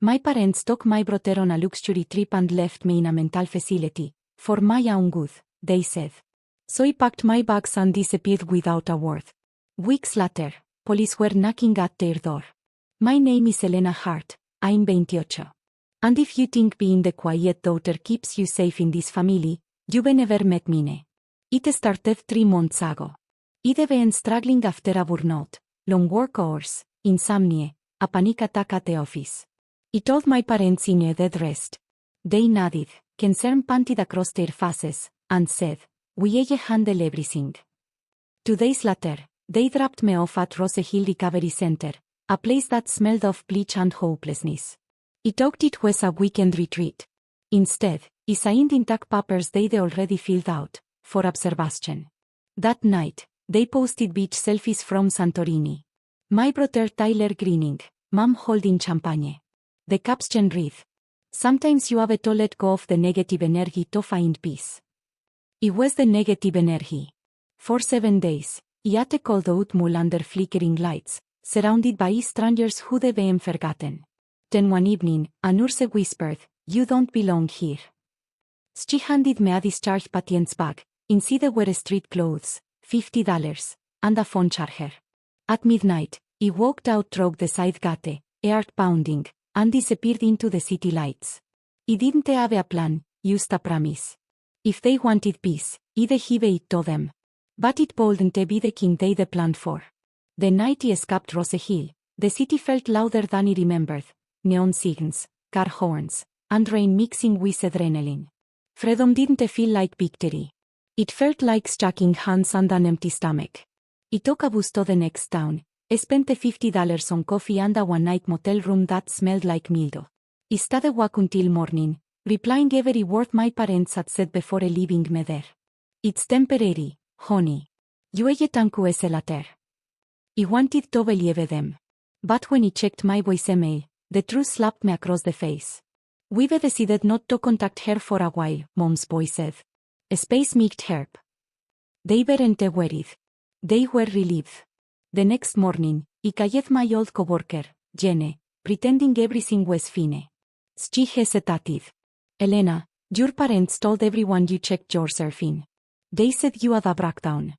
My parents took my brother on a luxury trip and left me in a mental facility. For my own good, they said. So I packed my bags and disappeared without a word. Weeks later, police were knocking at their door. My name is Elena Hart, I'm 28. And if you think being the quiet daughter keeps you safe in this family, you've never met me. It started 3 months ago. I'd been struggling after a burnout, long work hours, insomnia, a panic attack at the office. I told my parents I needed rest. They nodded, concern painted across their faces, and said, we'll handle everything. 2 days later, they dropped me off at Rose Hill Recovery Center, a place that smelled of bleach and hopelessness. I thought it was a weekend retreat. Instead, I signed intact papers they'd already filled out, for observation. That night, they posted beach selfies from Santorini. My brother Tyler grinning, mom holding champagne. The caption read, sometimes you have to let go of the negative energy to find peace. It was the negative energy. For 7 days, I ate a cold oatmeal under flickering lights, surrounded by strangers who'd been forgotten. Then one evening, a nurse whispered, you don't belong here. She handed me a discharge patient's bag. Inside were street clothes, $50, and a phone charger. At midnight, I walked out through the side gate, heart pounding, and disappeared into the city lights. I didn't have a plan, just a promise. If they wanted peace, I'd give it to them. But it wouldn't be the king they'd planned for. The night I escaped Rose Hill, the city felt louder than I remembered. Neon signs, car horns, and rain mixing with adrenaline. Freedom didn't feel like victory. It felt like shaking hands and an empty stomach. I took a bus to the next town, spent $50 on coffee and a one-night motel room that smelled like mildew. I stayed awake until morning, replying every word my parents had said before leaving me there. It's temporary, honey. You tanku ese later. I wanted to believe them. But when I checked my voicemail, the truth slapped me across the face. We've decided not to contact her for a while, Mom's boy said. Space might help. They weren't worried. They were relieved. The next morning, I called my old coworker, Jenny, pretending everything was fine. She hesitated. Elena, your parents told everyone you checked your surfing. They said you had a breakdown.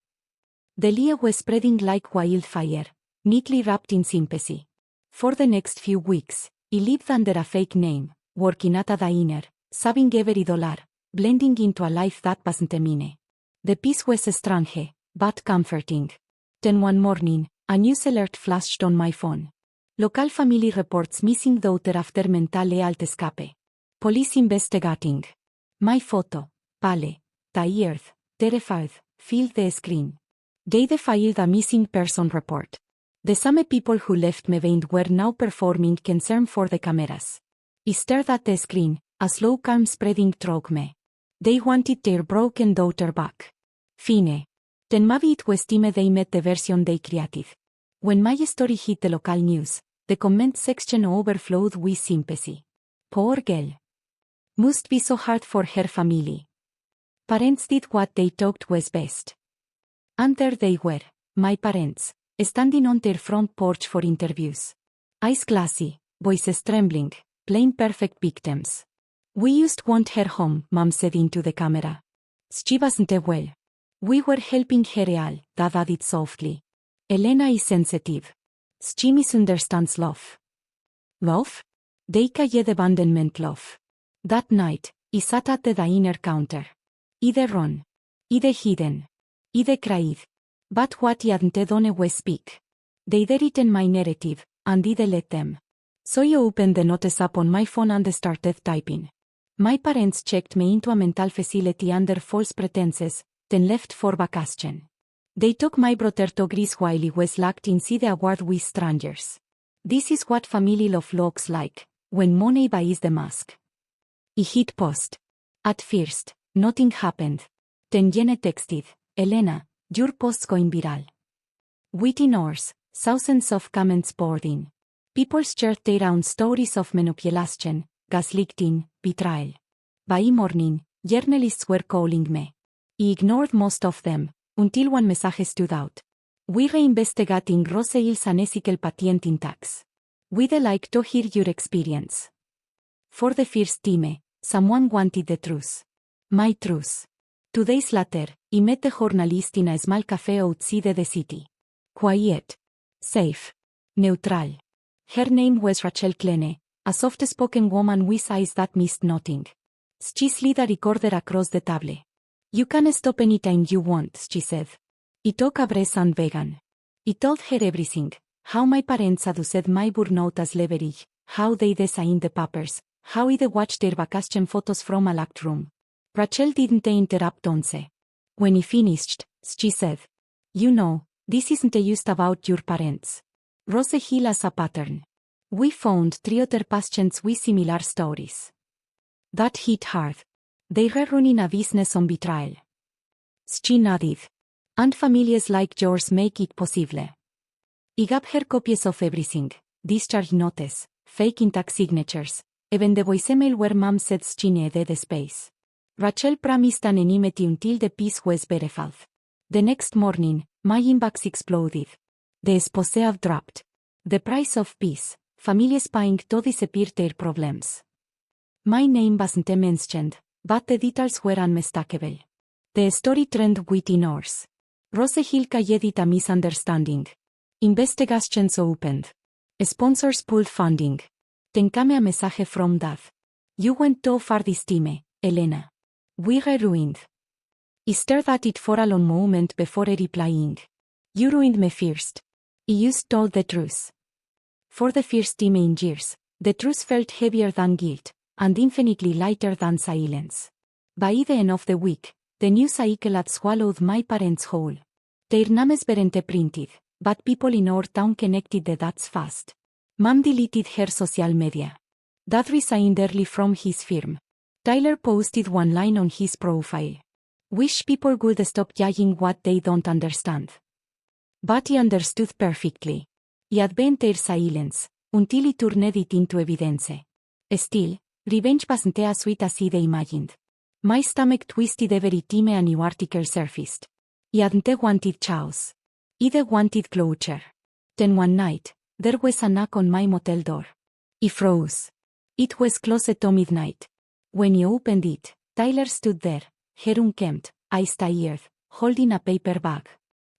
The lie was spreading like wildfire, neatly wrapped in sympathy. For the next few weeks, I lived under a fake name, working at a diner, saving every dollar, blending into a life that wasn't mine. The peace was strange, but comforting. Then one morning, a news alert flashed on my phone. Local family reports missing daughter after mental health escape. Police investigating. My photo, pale, tired, terrified, filled the screen. They filed a missing person report. The same people who left me behind were now performing concern for the cameras. I stared at the screen, a slow calm spreading through me. They wanted their broken daughter back. Fine. Then maybe it was time they met the version they created. When my story hit the local news, the comment section overflowed with sympathy. Poor girl. Must be so hard for her family. Parents did what they thought was best. And there they were, my parents, standing on their front porch for interviews. Eyes glassy, voices trembling, plain perfect victims. We just want her home, Mom said into the camera. She wasn't well. We were helping her real, Dad added softly. Elena is sensitive. She misunderstands love. Love? They called abandonment love. That night, I sat at the diner counter. I'd run. I'd hidden. I'd cried. But what I hadn't done was speak. They'd written my narrative, and I'd let them. So I opened the notice app on my phone and started typing. My parents checked me into a mental facility under false pretenses, then left for vacation. They took my brother to Greece while he was locked inside a ward with strangers. This is what family love looks like, when money buys the mask. I hit post. At first, nothing happened. Then Jenny texted, Elena, your post's going viral. Within hours, thousands of comments poured in. People shared their own stories of manipulation, gaslighting, betrayal. By morning, journalists were calling me. I ignored most of them, until one message stood out. We're investigating Rose Hill's unethical patent in tax. We'd like to hear your experience. For the first time, someone wanted the truth. My truth. 2 days later, I met the journalist in a small cafe outside the city. Quiet. Safe. Neutral. Her name was Rachel Kleene, a soft-spoken woman with eyes that missed nothing. She slid a recorder across the table. You can stop anytime you want, she said. I took a breath and began. I told her everything, how my parents had used my burnout as leverage, how they designed the papers, how I'd watched their vacation photos from a locked room. Rachel didn't interrupt once. When I finished, she said, You know, this isn't just about your parents. Rose Hill has a pattern. We found 3 other patients with similar stories. That hit hard. They were running a business on betrayal. She nodded. And families like yours make it possible. I gave her copies of everything, discharge notice, fake tax signatures, even the voicemail where mom said she needed space. Rachel promised anonymity until the piece was verified. The next morning, my inbox exploded. The expose had dropped. The price of peace, families paying to disappear their problems. My name wasn't mentioned, but the details were unmistakable. The story trended within hours. Rose Hill called it a misunderstanding. Investigations opened. Sponsors pulled funding. Then came a message from Dad. You went too far this time, Elena. We were ruined. I stared at it for a long moment before replying. You ruined me first. I just told the truth. For the first time in years, the truth felt heavier than guilt, and infinitely lighter than silence. By the end of the week, the news cycle had swallowed my parents whole. Their names weren't printed, but people in our town connected the dots fast. Mom deleted her social media. Dad resigned early from his firm. Tyler posted one line on his profile. Wish people would stop judging what they don't understand. But he understood perfectly. He had bent their silence, until he turned it into evidence. Still, revenge wasn't as sweet as he'd imagined. My stomach twisted every time a new article surfaced. He hadn't wanted chaos. He'd wanted closure. Then one night, there was a knock on my motel door. He froze. It was close to midnight. When he opened it, Tyler stood there, hair unkempt, eyes tired, holding a paper bag.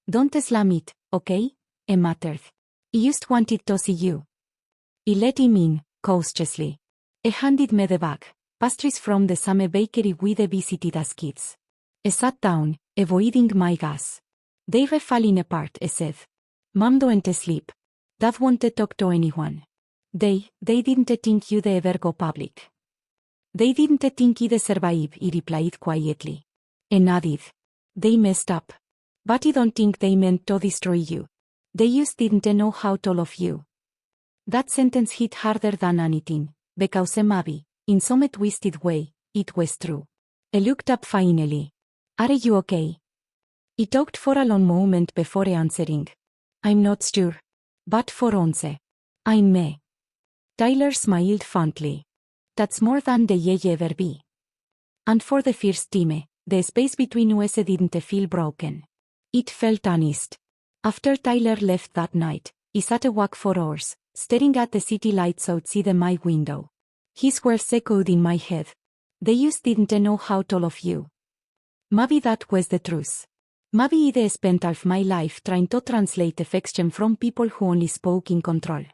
Don't slam it, okay? He muttered. I just wanted to see you. I let him in, cautiously. He handed me the bag, pastries from the same bakery we'd visited as kids. He sat down, avoiding my gaze. They were falling apart, he said. Mom don't sleep. Dad won't talk to anyone. They didn't think you'd ever go public. They didn't think you'd survive, he replied quietly. He nodded. They messed up. But I don't think they meant to destroy you. They just didn't know how to love you. That sentence hit harder than anything, because maybe, in some twisted way, it was true. He looked up finally. Are you okay? He talked for a long moment before answering. I'm not sure. But for once, I'm me. Tyler smiled fondly. That's more than they ever be. And for the first time, the space between us didn't feel broken. It felt honest. After Tyler left that night, I sat awake for hours, staring at the city lights outside my window. His words echoed in my head. They just didn't know how to love you. Maybe that was the truth. Maybe I'd spent half my life trying to translate affection from people who only spoke in control.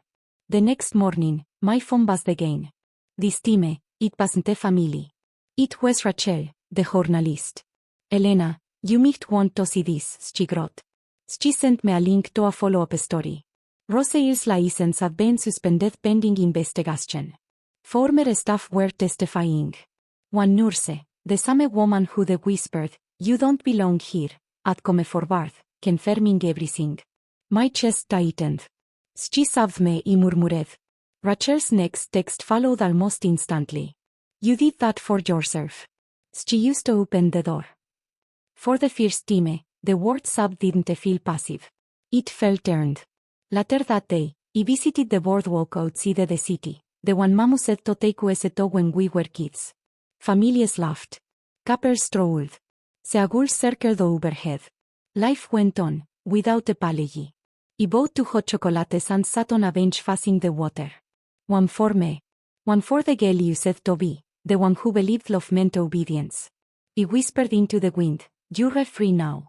The next morning, my phone buzzed again. This time, it wasn't a family. It was Rachel, the journalist. Elena, you might want to see this, she wrote. She sent me a link to a follow-up story. Rose Hill's license had been suspended pending investigation. Former staff were testifying. One nurse, the same woman who'd whispered, "You don't belong here," had come forward, confirming everything. My chest tightened. She saved me, I murmured. Rachel's next text followed almost instantly. You did that for yourself. She used to open the door. For the first time, the word "sub" didn't feel passive. It felt earned. Later that day, I visited the boardwalk outside the city, the one Mom said to take us to when we were kids. Families laughed. Couples strolled. Seagulls circled overhead. Life went on, without apology. I bought 2 hot chocolates and sat on a bench facing the water. One for me. One for the girl you said to be, the one who believed love meant obedience. He whispered into the wind, you're free now.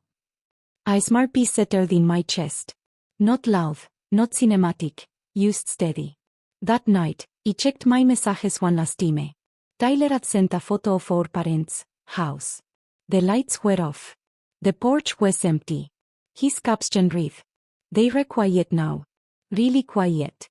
A smart peace settled in my chest. Not loud, not cinematic, just steady. That night, he checked my messages one last time. Tyler had sent a photo of our parents' house. The lights were off. The porch was empty. His caption read, they're quiet now. Really quiet.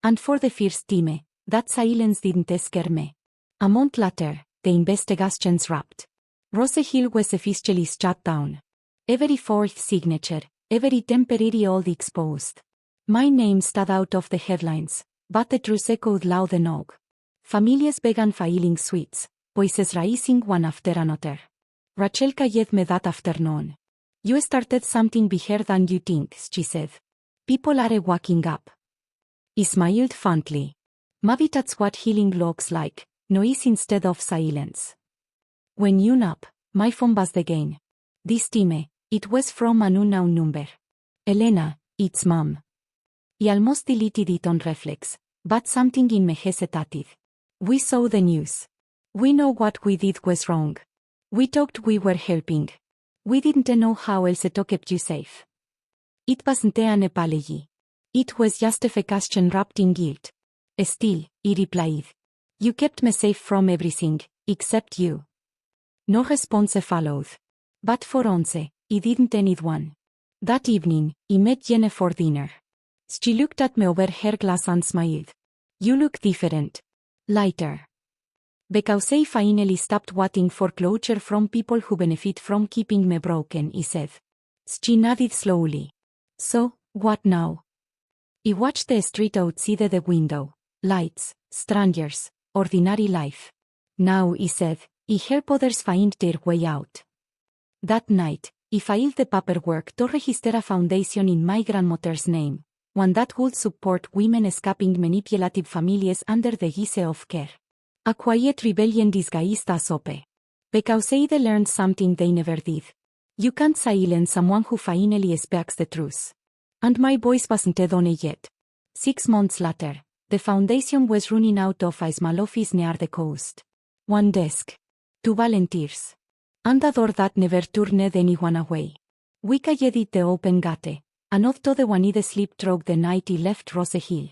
And for the first time, that silence didn't scare me. A month later, the investigations wrapped. Rose Hill was officially shut down. Every fourth signature, every temporary old exposed. My name stood out of the headlines, but the truth echoed loud enough. Families began filing suits, voices rising one after another. Rachel called me that afternoon. You started something bigger than you think, she said. People are waking up. He smiled fondly. Maybe that's what healing looks like, noise instead of silence. When you nap, my phone buzzed again. This time, it was from an unknown number. Elena, it's Mom. He almost deleted it on reflex, but something in me hesitated. We saw the news. We know what we did was wrong. We talked we were helping. We didn't know how else to keep you safe. It wasn't an apology. It was justification wrapped in guilt. Still, he replied. You kept me safe from everything, except you. No response followed. But for once, he didn't need one. That evening, he met Jenny for dinner. She looked at me over her glass and smiled. You look different. Lighter. Because I finally stopped waiting for closure from people who benefit from keeping me broken, he said. She nodded slowly. So, what now? He watched the street outside the window. Lights, strangers, ordinary life. Now, he said, he helped others find their way out. That night, he filed the paperwork to register a foundation in my grandmother's name, one that would support women escaping manipulative families under the guise of care. A quiet rebellion disguised as hope. Because they learned something they never did. You can't silence someone who finally speaks the truth. And my voice wasn't done yet. 6 months later, the foundation was running out of a small office near the coast. 1 desk. 2 volunteers. And a door that never turned anyone away. We called it the open gate, and although the one I'd sleep through the night he left Rose Hill.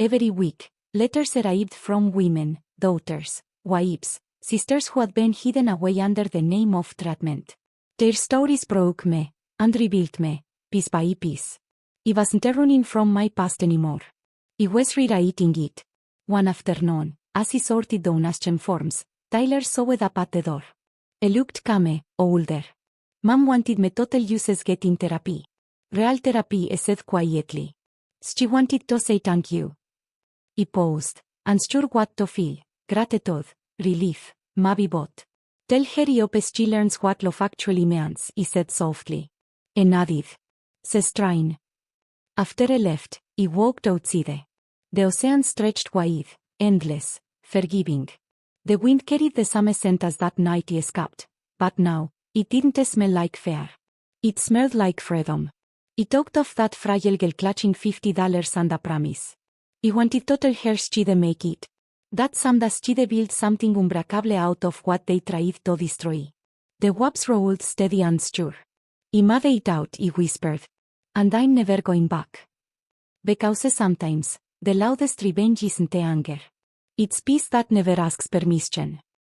Every week, letters arrived from women, daughters, wives, sisters who had been hidden away under the name of treatment. Their stories broke me, and rebuilt me, piece by piece. I wasn't running from my past anymore. I was rewriting it. One afternoon, as he sorted donation forms, Tyler showed up at the door. He looked calm, older. Mom wanted me to tell you getting therapy. Real therapy, he said quietly. She wanted to say thank you. He paused, unsure what to feel, gratitude, relief, maybe both. Tell her I hope she learns what love actually means, he said softly. He nodded. She's trying. After he left, he walked outside. The ocean stretched wide, endless, forgiving. The wind carried the same scent as that night he escaped, but now, it didn't smell like fear. It smelled like freedom. He talked of that fragile girl clutching $50 and a promise. He wanted to tell her she'd make it. That someday she'd build something unbreakable out of what they tried to destroy. The waves rolled steady and sure. He made it out, he whispered. And I'm never going back. Because sometimes, the loudest revenge isn't anger. It's peace that never asks permission.